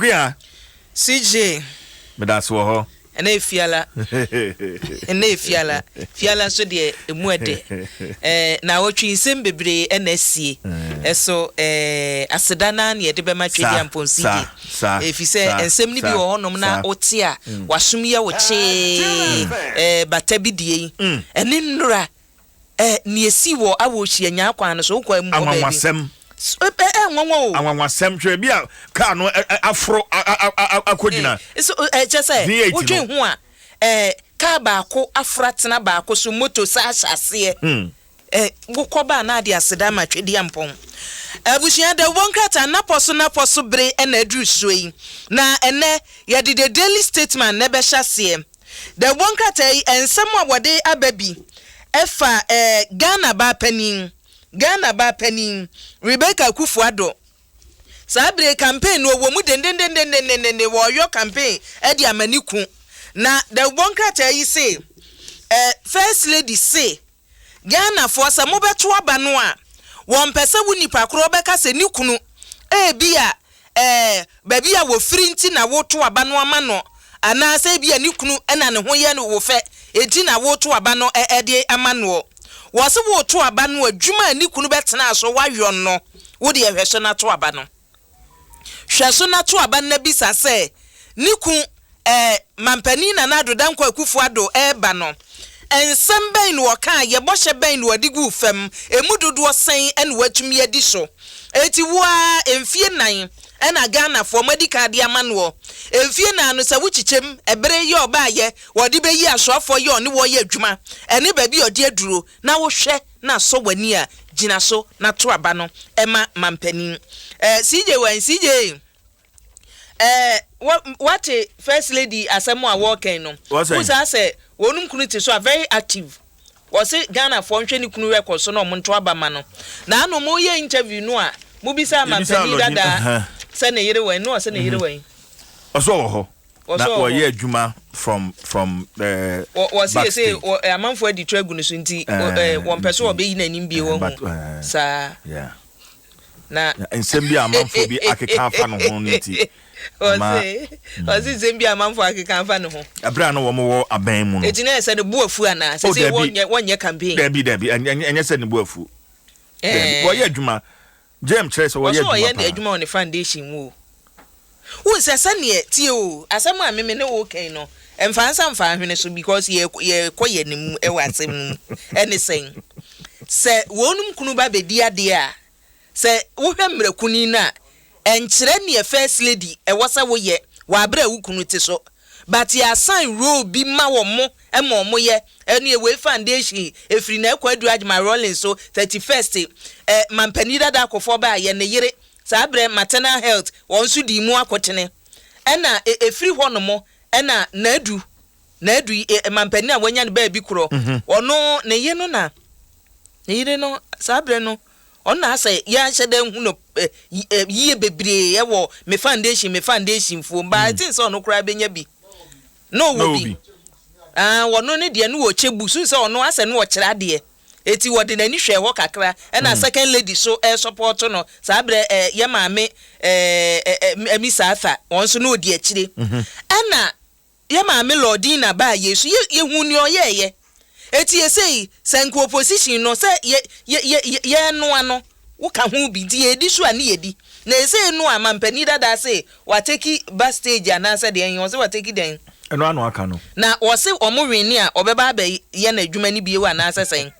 Kuya. CJ. Me that's wo. Ene fiala. Fiala so de emuede. Na wotwi nsem bebre NSC. Eso asedana na ye de be matwe dia mponsi. Efise ensem ni bi wo honom na ote a wasomya wo che batabi die. Ene nnura ni esi wo awohia nya akwan no so ukwa mu obabi. Anwanwasem. Anwanwasem twe bia ka no afro akodina. So chese wotwe ho a ka baako afratena baako so moto sa asase gokoba na ade aseda matwedi ampon abushia de wonkrata naposo bre na adru soyi na ene ye de daily statement na be hyase de wonkrata yi ensem abode ababi efa Ghana ba panin Rebecca Kufuado sabre campaign no wo mu dendendendendendende wo yo campaign e di amaniku na the wonkrata yi say first lady say Ghana for some mobeto aba no a won pese woni pakro beka se nikunu bia baby a wo firi nti na wo to aba no ama no ana se bia nikunu na ne ho ye no wo fe enti na wo to aba no de ama no wo se wo to aba no adwuma nikunu betena so wayo no wo de ehweso na to aba no hweso na to aba na bisa se niku mampani na nado dankwa Akufuado ba no ensem ben wo kan ye bohye ben wo digu fam emudodo sen ene watumi adi so eti wo a emfie nan ena Ghana for medical dia manwo emfie nan no se wuchichem ebere ye oba ye wodi be yi asofo ye oni wo ye adwuma ene ba bi odi aduro na wo hwe na so wani a gina so na to aba no ema mampani CJ what first lady asemo a working no who say wonum kunu ti so very active was it Ghana for nhwe ni kunu record so no monto aba ma no na no mo ye interview no a mo bisa mampani dada se ne yire wen no se ne yire wen oso ho na wo ye adwuma from the was he say amanfo adi tragu no so nti won pese wo be yi na nim bie wo hu sa yeah na ensem bi amanfo bi akeka afa no ho nti Ozi zembi amanfo akeka afa no ho abra no wo mo aban mu no etina ese de buafu ana se wonye campaign debi enye se ne buafu wo ye adwuma James Chase wo ye adwuma wo ye adwuma on the foundation wo se sane tie o asem a meme ne wo kan no emfansa mfa hwene so because ye koye nim e wasem anything se wonum kunu ba bedi ade a se wo hwɛ mrakuni na enkyere ne first lady e wasa wo ye wa abra wukunu ti so but ya sign role bi ma wo mo e mo mo ye enu e we foundation efiri na kwadu Ajima Rolling so 31st mampani dada akofo ba ye ne yire sa abra maternal health won su di mu akotene ena efiri ho no mo ena nadu mampani a wanya ne ba bi kuro ono ne ye no na ne yire no sa abra no ona say ya hyede hu no yie bebre ye wo me foundation fo ba tin so no kra benya bi no wo bi wono ne de no wo chebu so se ono ase no wo kira de eti wo de nani hwe ho kakra na second lady so support no sa bre ye maame emisa afa won so no di akire na ye maame Lordina ba yesu ye hu ni oyeye eti yesei senko opposition no se ye no ano wo ka hu bi di edi so ani edi na yesei no amampani dada se wa take backstage ana se de yen wo se wa take den eno ano aka no na wo se omowini a obeba ba ye na adwuma ni biewa na se sen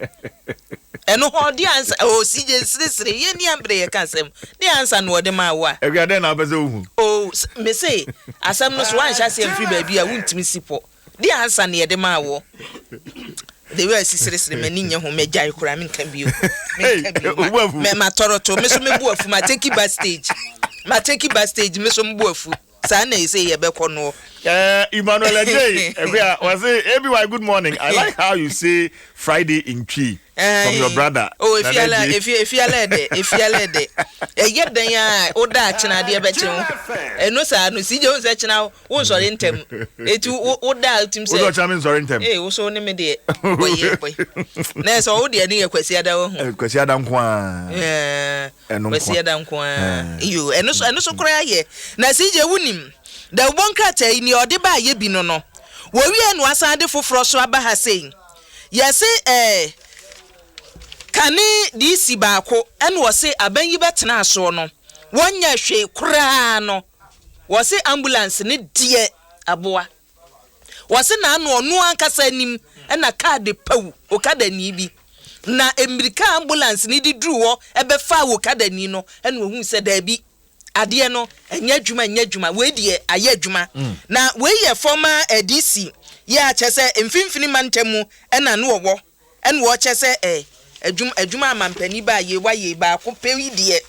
eno ho di answer o CJ sire ye ni ambre ye kan sem di answer no de ma wa eguade na abeze ohu o me say asem no so wan hya se mfiri ba bia wuntimi sipo di answer ne de ma wo the way sisire mani nya ho megya kura me nka bio me matoroto me so me buafu ma take backstage me so me buafu sa na say ye be kono Emmanuel Ajay was everyone good morning. I like how you say Friday in Chi from your brother. Oh, if you are yet then ya oda china de beche e no sa no si je on se china won so ntem etu oda tim se o chamin so ntem wo so ne me de boy na so wo de ne yakwasi ada wo kwasi ada nko a kwasi ada nko a yo eno so kura ye na si je wunim da bonka tai ni ode ba ye bi no wo wi enu asan de foforo so aba ha sei yesi kani DC baako ene wo se abanyi betena aso no wonya hwe kura no wo se ambulance ne die aboa wo se na anu onu ankasa nim ena card pawu okada ni bi na emirika ambulance ni di dru wo ebe fa wo kada ni no ene wo hu se da bi ade no enya adwuma we die aye adwuma na we ye former DC ya chese mfimfini mantemu ena no wo ene wo chese adwuma amampani ba ye wa ye ba ko pewi de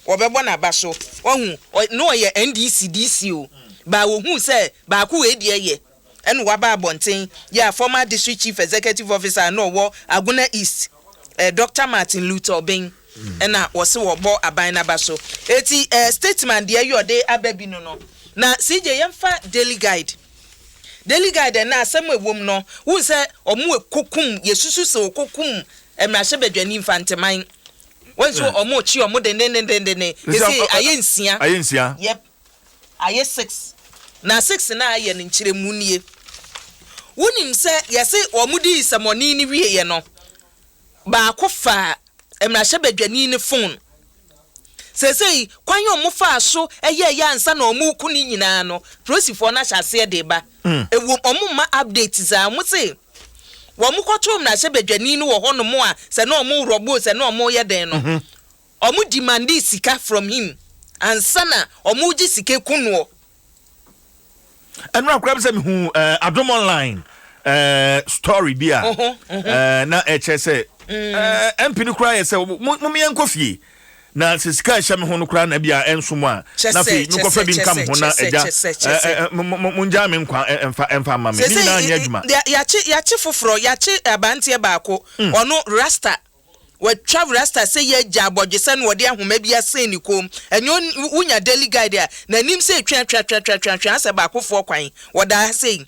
obebo na ba so ohu no ye NDC DC o ba wo hu se ba ko we de ye ene wa ba bonten ya former district chief executive officer no wo Aguna East Dr. Martin Luther Obeng ena wo se wo bo aban na ba so eti statement de ye ode ababi no na CJ yemfa daily guide na asem ewom no hu se omu ekokum yesusu se okokum emrashe bedwani infanteman wonso omo chi omo den esi ayensia yep aye 6 na 6 na aye ne nchiremu nie wonim se yesi omo di samoni ni wie ye no ba kofa emrashe bedwani ne phone sesei kwanyo omo fa so eye ansa na omo ku ni nyina no prosifo na hyase de ba ewo omo ma update za mo se wo mu kwatom na hye bedwani no wo hono mo a se na omo robo se na omo ye den no omo demand sika from him ansa na omo gi sika kuno enra kwam se me hu Adom online story bia na HSA MP no kra ye se mo me yankofie na sika hye me hu no kra na bia ensomo a na fe me kofa bi nkam ho na eja munja me nkwa emfa ma me ni na anya adwuma ya chi foforo ya chi abantie baako ono rasta we travel rasta say ye ja abodwese na wode ahoma bia sen ni kom enyo unya daily guide a na nim say twa ase baako fo kwan woda say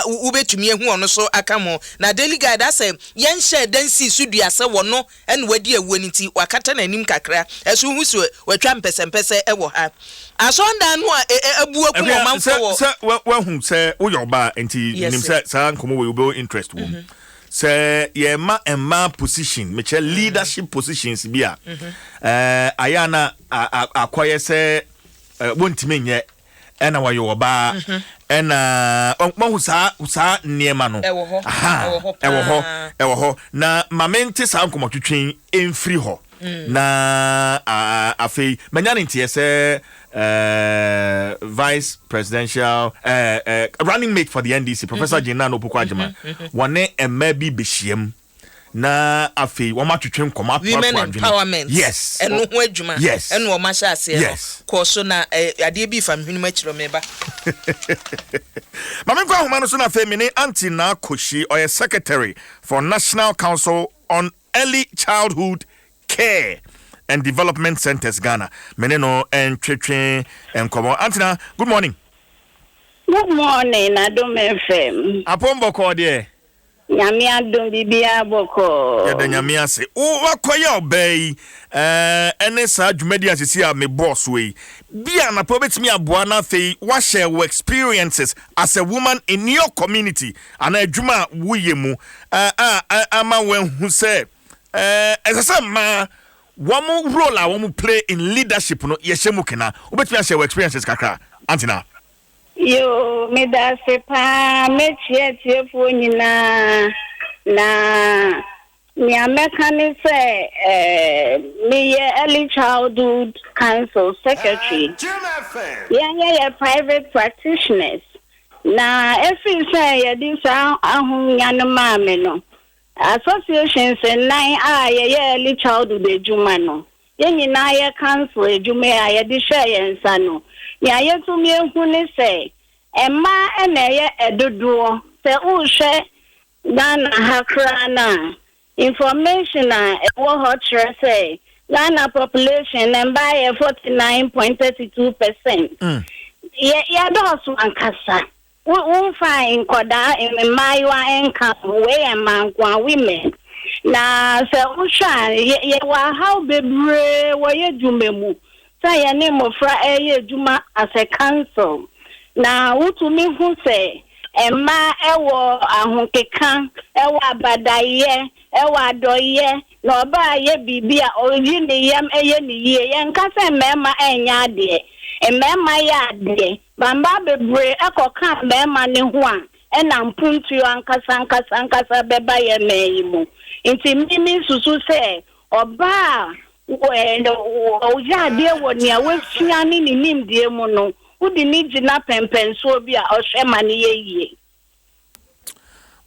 ubetumi ehu ono so akamo na daily guide ase yen share dansi sudua se wono en wadi awu niti wakata na nim kakra esu hu so watwa mpese ewo ha asonda no abu akum omanfo wo se wa hu se wo yoba enti nim se sa nkomo we be interest wo se ye ma emma position meche leadership positions bia ayana akoye se wontime nye ena wa yoba ena onhu sa niema no ewo ho na mamenti sa nkomotwetwen emfiri ho na afei manyane ntie se vice presidential running mate for the NDC Professor Jina Opoku Agyeman wone emma bi behiem na afei womatwetwen koma women empowerment yes eno ho adwuma yes eno o masha ase yes ko so na ade bi fam hwenu machiro meba mamenko ahoma no so na afei mini anti na koshi or secretary for National Council on Early Childhood Care and Development Centers Ghana meneno en twetwen enkomo Antina good morning Adom FM apombo ko de nyame adom bibia boko ya da nyame ase o wakoya obey ene sa dwumadi asisi a me boss we bia na po betimi aboa na fei wa share your experiences as a woman in your community ana adwuma wuye mu ama wenhu se esese ma womu role a womu play in leadership no yeshemu kena obetimi share your experiences kakra Antina yo me da se pa me tie fo nyina na mi amekani say me early childhood council secretary yeah private practitioners na every say ya dis ahunya no ma me no associations nine early childhood ejuma no ye nyina ye council ejuma ya de share yensa no ya yetumi ehu ni say emma ene ye edodo se uhwe Ghana hakra na information what hot say Ghana population and by 49.32%. Yeah, those one kasa. We find koda in my income way among women. Na so usha ye wa how bebre wo ye dwumemu. Say your name of ye dwuma as a council. Na utumi hu say Emma ewo ahonkeka ewo abadaye ewo adoye na oba ye bibia oyi ne yam eye ne ye yenka se mema enya ade mema ya ade bamba bebre ekoka mema ne ho a ena mpuntu ankasa beba ye meyimu nti mimi susu se oba oja ade wo ne awafia ne nimdie mu no udi ni jina pempenso bi a ohwema ne ye.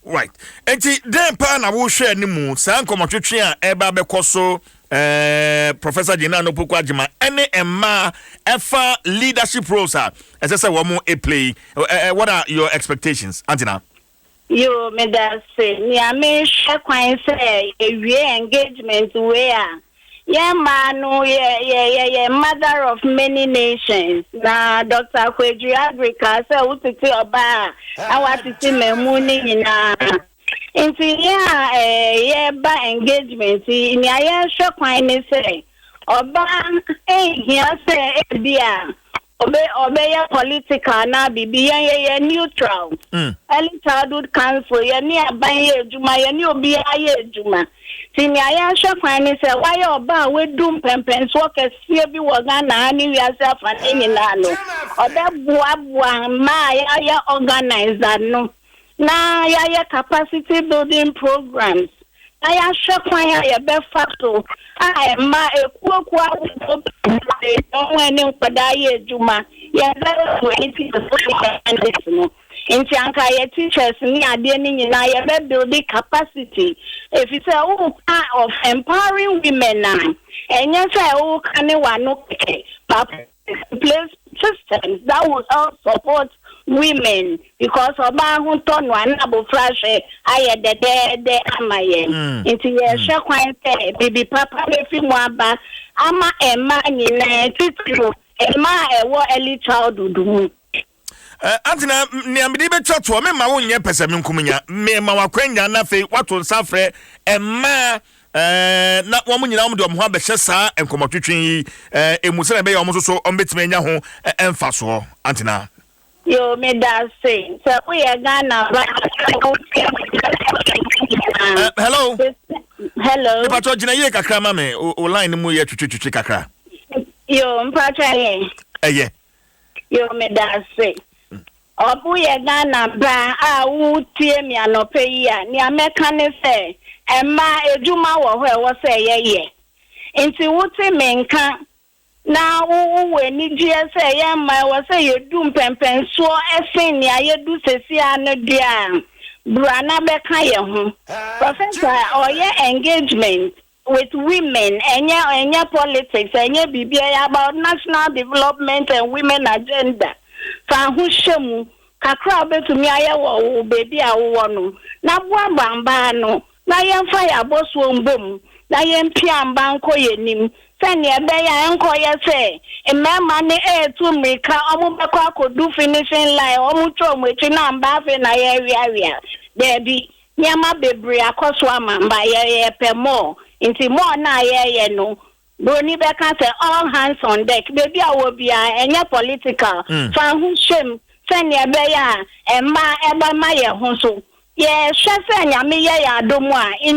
Right. Enti den pa na wo hwe ni mu san komotwetwe a eba bekoso Professor Gina no Poku Agima any emma efa leadership roles are as I say one more play what are your expectations Antina? You me that say me hwe kwan say ewie engagement where yeah, manu, yeah, mother of many nations. Na Dr. Kweju Africa, so utiti oba, awatiti memuni na. Inti yeah, ba engagement. Ni aya shokwa ni say oba, here say dia. Obe ya political na bibi ya neutral. Early childhood council ya ni abaye juma ya ni obi aye juma. Tini aya shakwane se why oba we dum pempen so kesie bi wo Ghana ani wiase afane nyina no. Obe boa ma ya organizer no. Na ya capacity building programs. Aya shakwane ya be facto. Ma ekuokwa onwene nkwada ye juma ya zero 80% no inti anka ye teachers ni ade ni nyina ye be build capacity if you say of empowering women na enye say o kan wa no keke but place systems that will help support women because oba hu to no anabo flash aye de amaye inti ye hwe kwan say bibi papa be fi mu aba ama emma nyina titiro emma ewo early childhood mu Antina ni amidi be choto me ma wonye pesem nkumnya me ma wakwanya na fe wato nsafre emma na wo nyina wo de omho abehye saa enkomotwetwen yi emuse na be yo mo so ombetime nya ho emfa so Antina yo me da say so we Ghana hello Pato jina ye kakra ma me o line mu ye twetwetwe kakra yo mpacho ye yo me da say obu ye Ghana ba a wu tie mi anope yi a ni ameka ne se emma ejuma wo ho e wo se ye nti wuti menka na we ni die se ye ma wo se ye dum pempen so esin ni ayedu sesi anu dia brana beka ye ho professor oye engagement with women enya politics enya bibia about national development and women agenda fa hu shemu kakra betumi aye wo baby a wo no na boa bamba no na yemfa ya boso mbom na yempia mba nko yenim sani ebe ya enko ye se emema ne etu mrika omu beko akodu finishing line omu chomu echi na mba afe na ye wiawia debi nyama bebre akoso amamba ye pemo inti mo na ye no Broni beka say all hands on deck baby awobia enya political fa hu shem sani ebe ya emma eba ma ye hu so yeah, in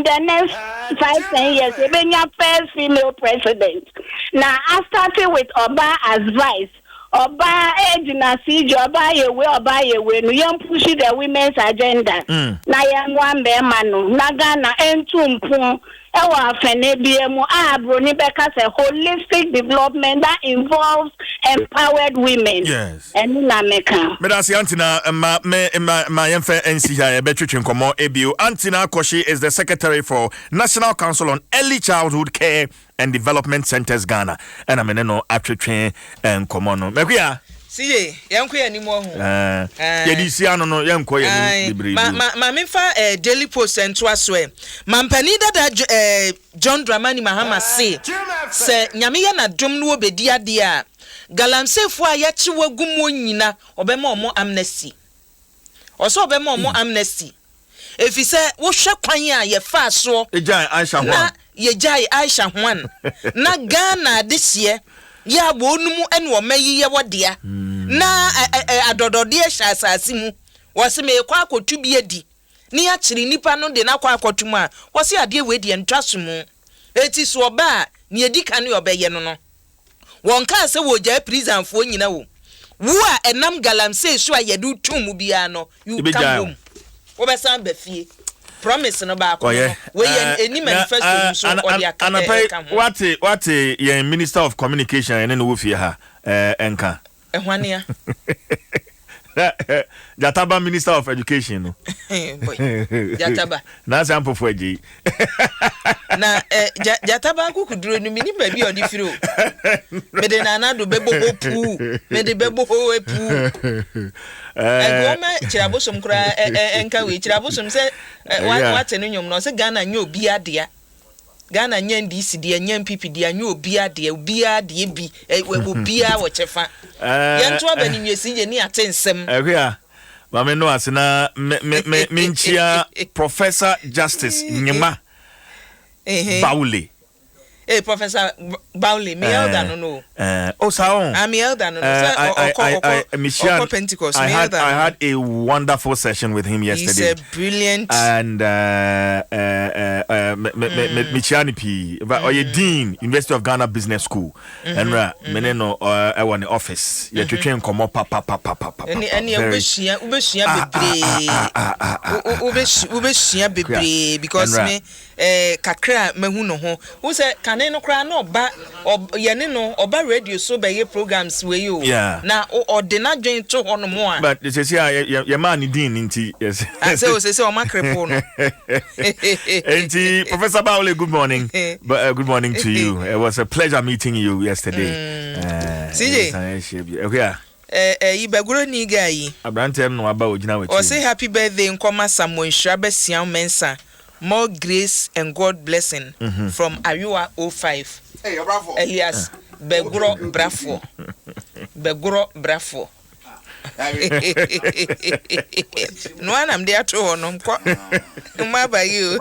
the next 5-10 years, we be first female president. Now, I started with Oba as vice. Oba ejina si Oba yewe no yam push the women's agenda. Na yam wan be manu na Ghana entumpu ewa afene biemu broni beka say holistic development that involves empowered women. Yes. And na meka. Me da si Antina ma yemfe NC ya betwetwe nkomo ebio. Antina Koshi is the secretary for National Council on Early Childhood Care and Development Centers Ghana. And I mean no atwetwe nkomo no. Mekuya See, yanko ya ni mo ho. Yedi si ano no yanko ya ni libre. Ma me fa Daily Post ento aso e. Mampani dada John Dramani Mahama se nyame ya na dom no obedi ade a galamsefo a yachi wagumo nyina obema omo amnesty. Oso obema omo amnesty. Efise wo hwe kwan a ye fa so ejai Aisha Juan. Ye jai Aisha Juan. Na Ghana dehye ya bo onumu ene o mayi ye wodea. Na adodode hye asase mu. Wo se me kwa akotu bi edi. Ni ya chiri nipa no de na kwa akotu mu a wo se ade we de ntwaso mu. Eti so oba ni edika ne obeye no no. Won ka se wo ja prison fo nyina wo. Wo a enam galamse so a yedu tum bia no you come home. Wo be san ba fie. Promise no ba ko. We any manifesto so odi aka. What ye Minister of Communication ene no wo fie ha enka. Ehwania. Jataba Minister of Education no. Boy. Jataba. Na sample for eji. Na Jataba kukuduro no mini ba bi odi firo. Me de na do bebo pu. Me de bebo pu. Goma chirabosom kura enka we chirabosom se what no nyom no se Ghana nya obi adea. Ghana nya ndisi de nya MPP de nya obi adea obi adea bi obi a wo chefa. Yento abani nwesi je ni atensem. Ehia ma me no asena me nchia Professor Justice Nyema Baule. Professor Baule, me elder no. Oh, Saon. I'm elder no. Pentecost. I had a wonderful session with him yesterday. He's a brilliant. And Michiani P. Oye Dean, University of Ghana Business School. And meneno I want the office. You train come up pa. Any ubeshia bebre because me kakra mehu no ho. Who say kane no kra no ba yene no oba radio so be ye programs we you na ordina join to hono mo a but they say your man Dean nti yes I say o makrepo no nti Professor Baule, good morning. Good morning to you. It was a pleasure meeting you yesterday. CJ okay ibaguro ni guy abrantem no aba ogina wachi o say happy birthday nkoma Samuel Shrabesia mensa. More grace and God blessing from Ayua 05. Hey, bravo. Elias Beguro Brafo. Beguro Brafo. No one am there to honor. No matter you.